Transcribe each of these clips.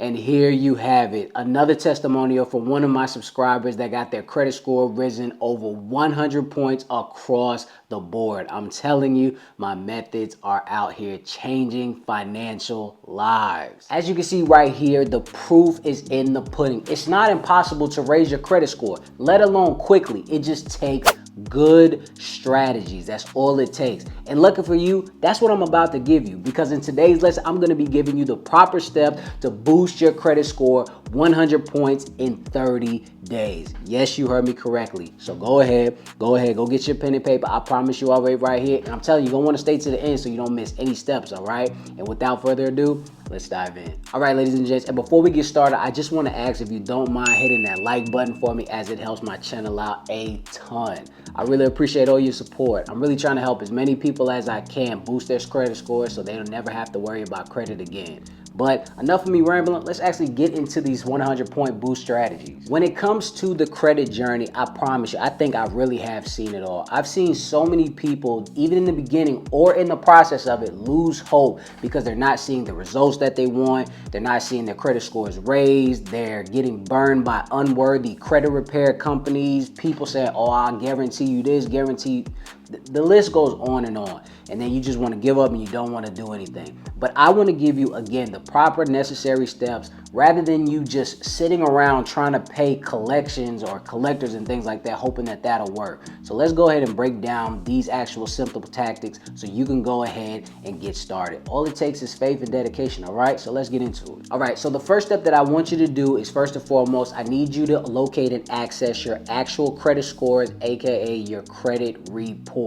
And here you have it, another testimonial from one of my subscribers that got their credit score risen over 100 points across the board. I'm telling you, my methods are out here changing financial lives. As you can see right here, the proof is in the pudding. It's not impossible to raise your credit score, let alone quickly. It just takes good strategies. That's all it takes. And lucky for you, that's what I'm about to give you, because in today's lesson, I'm going to be giving you the proper steps to boost your credit score 100 points in 30 days. Yes, you heard me correctly. So go ahead, go get your pen and paper. I promise you, I'll wait right here. And I'm telling you, you're going to want to stay to the end so you don't miss any steps, all right? And without further ado, let's dive in. All right, ladies and gents, and before we get started, I just want to ask if you don't mind hitting that like button for me, as it helps my channel out a ton. I really appreciate all your support. I'm really trying to help as many people as I can boost their credit score so they'll never have to worry about credit again. But enough of me rambling, let's actually get into these 100 point boost strategies. When it comes to the credit journey, I promise you, I think I really have seen it all. I've seen so many people, even in the beginning or in the process of it, lose hope because they're not seeing the results that they want. They're not seeing their credit scores raised. They're getting burned by unworthy credit repair companies. People say, oh, I'll guarantee you this, guarantee you. The list goes on, and then you just want to give up and you don't want to do anything. But I want to give you, again, the proper necessary steps, rather than you just sitting around trying to pay collections or collectors and things like that, hoping that that'll work. So let's go ahead and break down these actual simple tactics so you can go ahead and get started. All it takes is faith and dedication, all right? So let's get into it. All right, so the first step that I want you to do is, first and foremost, I need you to locate and access your actual credit scores, aka your credit report.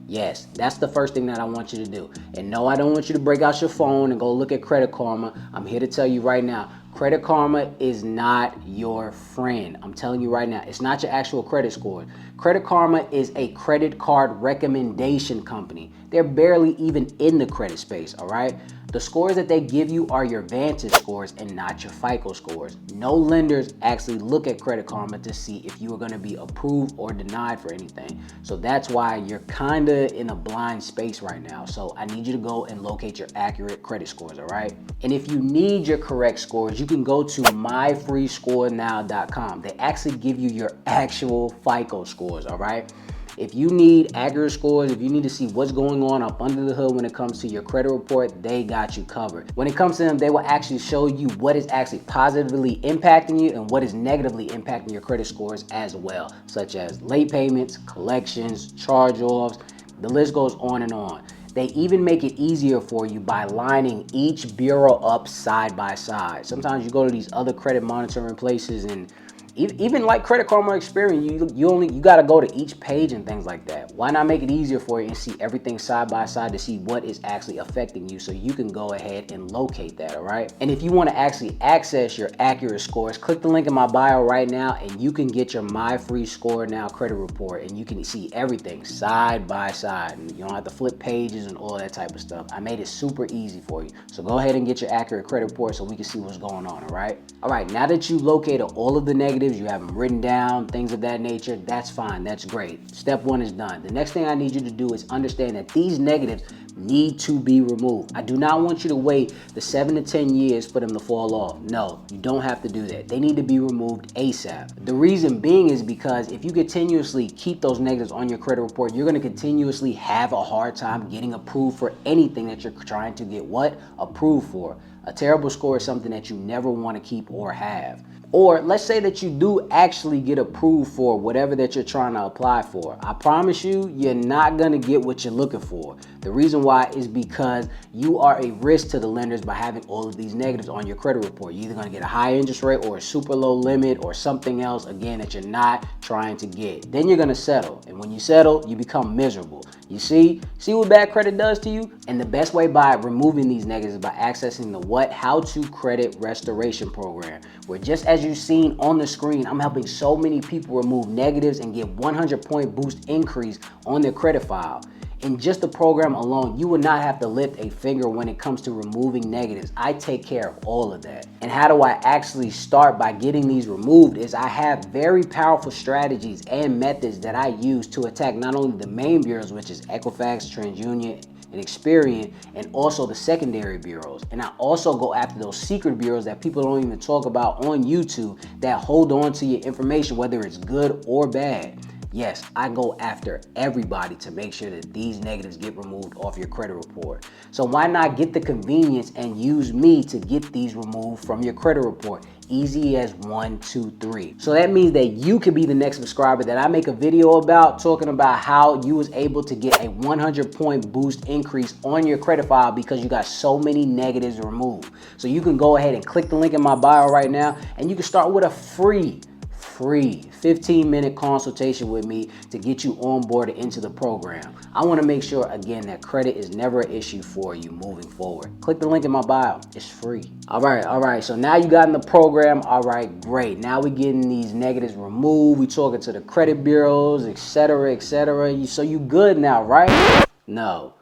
Yes, that's the first thing that I want you to do. And no, I don't want you to break out your phone and go look at Credit Karma. I'm here to tell you right now, Credit Karma is not your friend. I'm telling you right now, it's not your actual credit score. Credit Karma is a credit card recommendation company. They're barely even in the credit space, all right? The scores that they give you are your Vantage scores and not your FICO scores. No lenders actually look at Credit Karma to see if you are going to be approved or denied for anything. So that's why you're kind of in a blind space right now. So I need you to go and locate your accurate credit scores, all right? And if you need your correct scores, you can go to MYFREESCORENOW.com. They actually give you your actual FICO scores, all right? If you need accurate scores, if you need to see what's going on up under the hood when it comes to your credit report, they got you covered. When it comes to them, they will actually show you what is actually positively impacting you and what is negatively impacting your credit scores as well, such as late payments, collections, charge-offs. The list goes on and on. They even make it easier for you by lining each bureau up side by side. Sometimes you go to these other credit monitoring places, and even like Credit Karma Experience, you got to go to each page and things like that. Why not make it easier for you and see everything side by side to see what is actually affecting you, so you can go ahead and locate that, all right? And if you want to actually access your accurate scores, click the link in my bio right now and you can get your MyFreeScoreNow credit report, and you can see everything side by side. And you don't have to flip pages and all that type of stuff. I made it super easy for you. So go ahead and get your accurate credit report so we can see what's going on, all right? All right, now that you located all of the negatives, you have them written down, things of that nature, that's fine, that's great. Step one is done. The next thing I need you to do is understand that these negatives need to be removed. I do not want you to wait the 7 to 10 years for them to fall off. No, you don't have to do that. They need to be removed ASAP. The reason being is because if you continuously keep those negatives on your credit report, you're going to continuously have a hard time getting approved for anything that you're trying to get approved for. A terrible score is something that you never want to keep or have. Or let's say that you do actually get approved for whatever that you're trying to apply for. I promise you, you're not going to get what you're looking for. The reason why is because you are a risk to the lenders by having all of these negatives on your credit report. You're either going to get a high interest rate or a super low limit or something else, again, that you're not trying to get. Then you're going to settle. And when you settle, you become miserable. You see what bad credit does to you? And the best way by removing these negatives is by accessing the How to Credit Restoration Program, where just as you've seen on the screen, I'm helping so many people remove negatives and get 100 point boost increase on their credit file. In just the program alone, you would not have to lift a finger when it comes to removing negatives. I take care of all of that. And how do I actually start by getting these removed is I have very powerful strategies and methods that I use to attack not only the main bureaus, which is Equifax, TransUnion, and Experian, and also the secondary bureaus. And I also go after those secret bureaus that people don't even talk about on YouTube that hold on to your information, whether it's good or bad. Yes, I go after everybody to make sure that these negatives get removed off your credit report. So why not get the convenience and use me to get these removed from your credit report? Easy as 1, 2, 3. So that means that you could be the next subscriber that I make a video about, talking about how you was able to get a 100-point boost increase on your credit file because you got so many negatives removed. So you can go ahead and click the link in my bio right now, and you can start with a free 15-minute consultation with me to get you onboarded into the program. I want to make sure, again, that credit is never an issue for you moving forward. Click the link in my bio. It's free. All right. So now you got in the program. All right, great. Now we're getting these negatives removed. We talking to the credit bureaus, etc., etc. So you good now, right? No,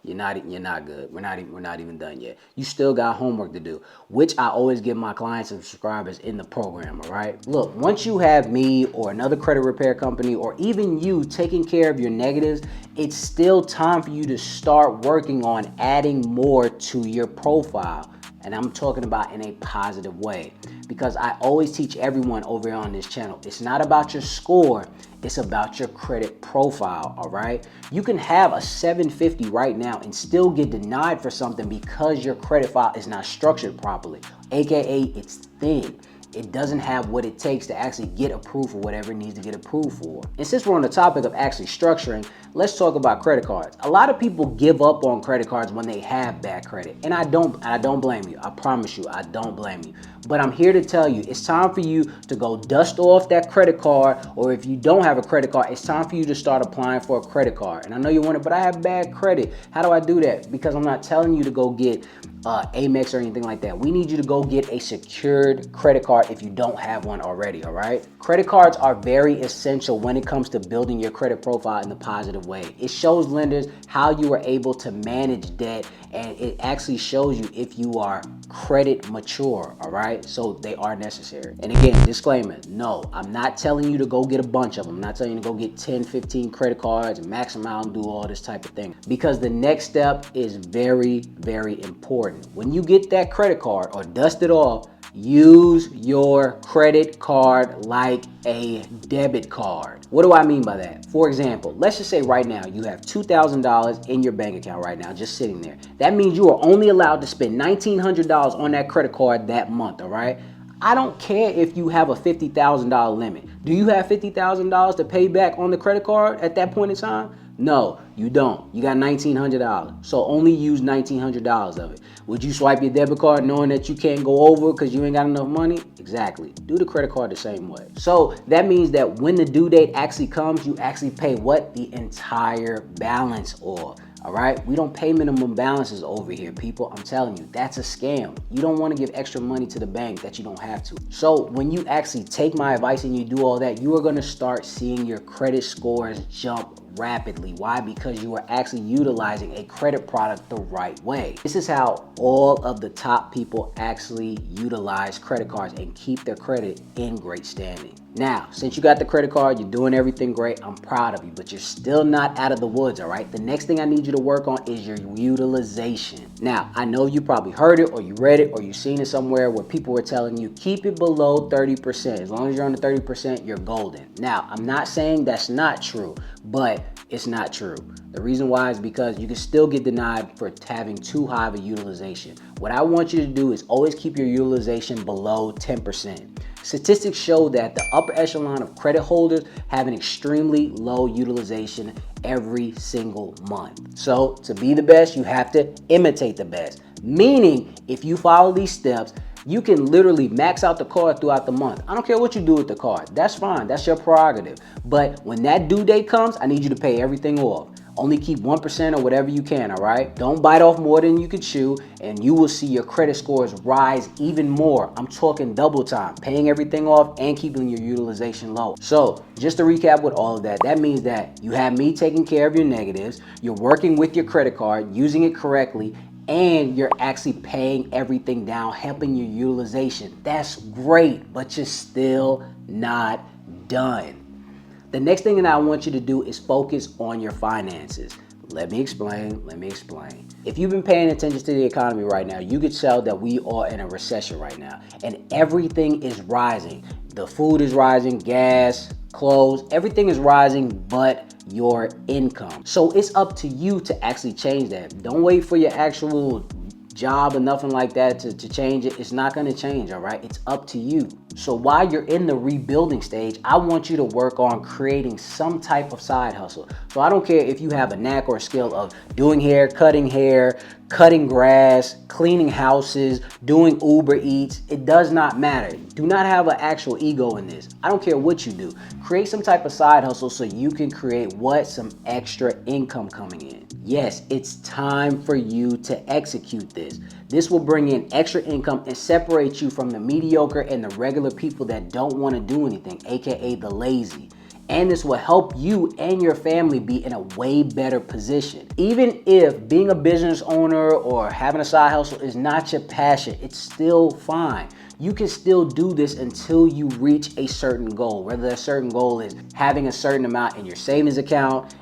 you're not good. We're not even done yet. You still got homework to do, which I always give my clients and subscribers in the program, all right? Look, once you have me or another credit repair company or even you taking care of your negatives, it's still time for you to start working on adding more to your profile. And I'm talking about in a positive way, because I always teach everyone over on this channel, it's not about your score, it's about your credit profile, all right? You can have a 750 right now and still get denied for something because your credit file is not structured properly, AKA it's thin. It doesn't have what it takes to actually get approved for whatever it needs to get approved for. And since we're on the topic of actually structuring, let's talk about credit cards. A lot of people give up on credit cards when they have bad credit. And I don't blame you. I promise you, I don't blame you. But I'm here to tell you, it's time for you to go dust off that credit card, or if you don't have a credit card, it's time for you to start applying for a credit card. And I know you want it, but I have bad credit. How do I do that? Because I'm not telling you to go get Amex or anything like that. We need you to go get a secured credit card if you don't have one already, all right? Credit cards are very essential when it comes to building your credit profile in a positive way. It shows lenders how you are able to manage debt, and it actually shows you if you are credit mature, all right? So they are necessary. And again, disclaimer, no, I'm not telling you to go get a bunch of them. I'm not telling you to go get 10, 15 credit cards and max them out and do all this type of thing, because the next step is very, very important. When you get that credit card or dust it off, use your credit card like a debit card. What do I mean by that? For example, let's just say right now you have $2,000 in your bank account right now, just sitting there. That means you are only allowed to spend $1,900 on that credit card that month, all right? I don't care if you have a $50,000 limit. Do you have $50,000 to pay back on the credit card at that point in time? No, you don't. You got $1,900. So only use $1,900 of it. Would you swipe your debit card knowing that you can't go over because you ain't got enough money? Exactly. Do the credit card the same way. So that means that when the due date actually comes, you actually pay what? The entire balance off. All right, we don't pay minimum balances over here, people. I'm telling you, that's a scam. You don't want to give extra money to the bank that you don't have to. So when you actually take my advice and you do all that, you are going to start seeing your credit scores jump rapidly. Why? Because you are actually utilizing a credit product the right way. This is how all of the top people actually utilize credit cards and keep their credit in great standing. Now, since you got the credit card, you're doing everything great, I'm proud of you, but you're still not out of the woods, all right? The next thing I need you to work on is your utilization. Now, I know you probably heard it or you read it or you've seen it somewhere where people were telling you, keep it below 30%. As long as you're under 30%, you're golden. Now, I'm not saying that's not true, but it's not true. The reason why is because you can still get denied for having too high of a utilization. What I want you to do is always keep your utilization below 10%. Statistics show that the upper echelon of credit holders have an extremely low utilization every single month. So to be the best, you have to imitate the best. Meaning, if you follow these steps, you can literally max out the card throughout the month. I don't care what you do with the card. That's fine. That's your prerogative. But when that due date comes, I need you to pay everything off. Only keep 1% or whatever you can, all right? Don't bite off more than you can chew, and you will see your credit scores rise even more. I'm talking double time, paying everything off and keeping your utilization low. So just to recap with all of that, that means that you have me taking care of your negatives, you're working with your credit card, using it correctly, and you're actually paying everything down, helping your utilization. That's great, but you're still not done. The next thing that I want you to do is focus on your finances. Let me explain. If you've been paying attention to the economy right now, you could tell that we are in a recession right now and everything is rising. The food is rising, gas, clothes, everything is rising but your income. So it's up to you to actually change that. Don't wait for your actual job or nothing like that to change it. It's not going to change, all right? It's up to you. So while you're in the rebuilding stage, I want you to work on creating some type of side hustle. So I don't care if you have a knack or a skill of doing hair, cutting grass, cleaning houses, doing Uber Eats. It does not matter. Do not have an actual ego in this. I don't care what you do. Create some type of side hustle so you can create some extra income coming in. Yes, it's time for you to execute this. This will bring in extra income and separate you from the mediocre and the regular people that don't want to do anything, aka the lazy. And this will help you and your family be in a way better position. Even if being a business owner or having a side hustle is not your passion, it's still fine. You can still do this until you reach a certain goal, whether that certain goal is having a certain amount in your savings account,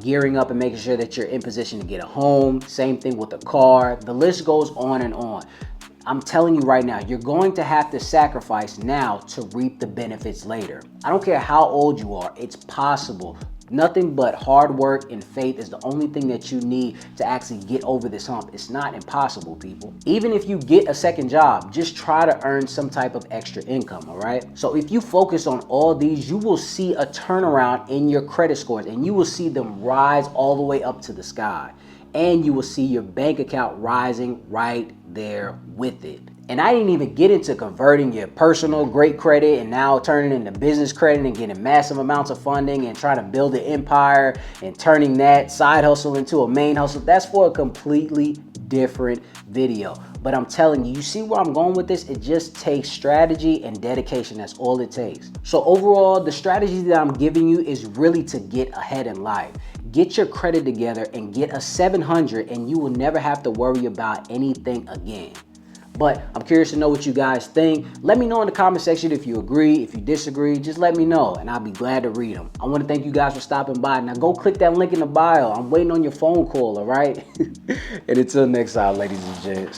gearing up and making sure that you're in position to get a home, same thing with a car, the list goes on and on. I'm telling you right now, you're going to have to sacrifice now to reap the benefits later. I don't care how old you are, it's possible. Nothing but hard work and faith is the only thing that you need to actually get over this hump. It's not impossible, people. Even if you get a second job, just try to earn some type of extra income, all right? So if you focus on all these, you will see a turnaround in your credit scores and you will see them rise all the way up to the sky. And you will see your bank account rising right there with it. And I didn't even get into converting your personal great credit and now turning into business credit and getting massive amounts of funding and trying to build an empire and turning that side hustle into a main hustle. That's for a completely different video. But I'm telling you, you see where I'm going with this? It just takes strategy and dedication. That's all it takes. So overall, the strategy that I'm giving you is really to get ahead in life. Get your credit together and get a 700 and you will never have to worry about anything again. But I'm curious to know what you guys think. Let me know in the comment section if you agree, if you disagree, just let me know and I'll be glad to read them. I want to thank you guys for stopping by. Now go click that link in the bio. I'm waiting on your phone call, all right? And until next time, ladies and gents.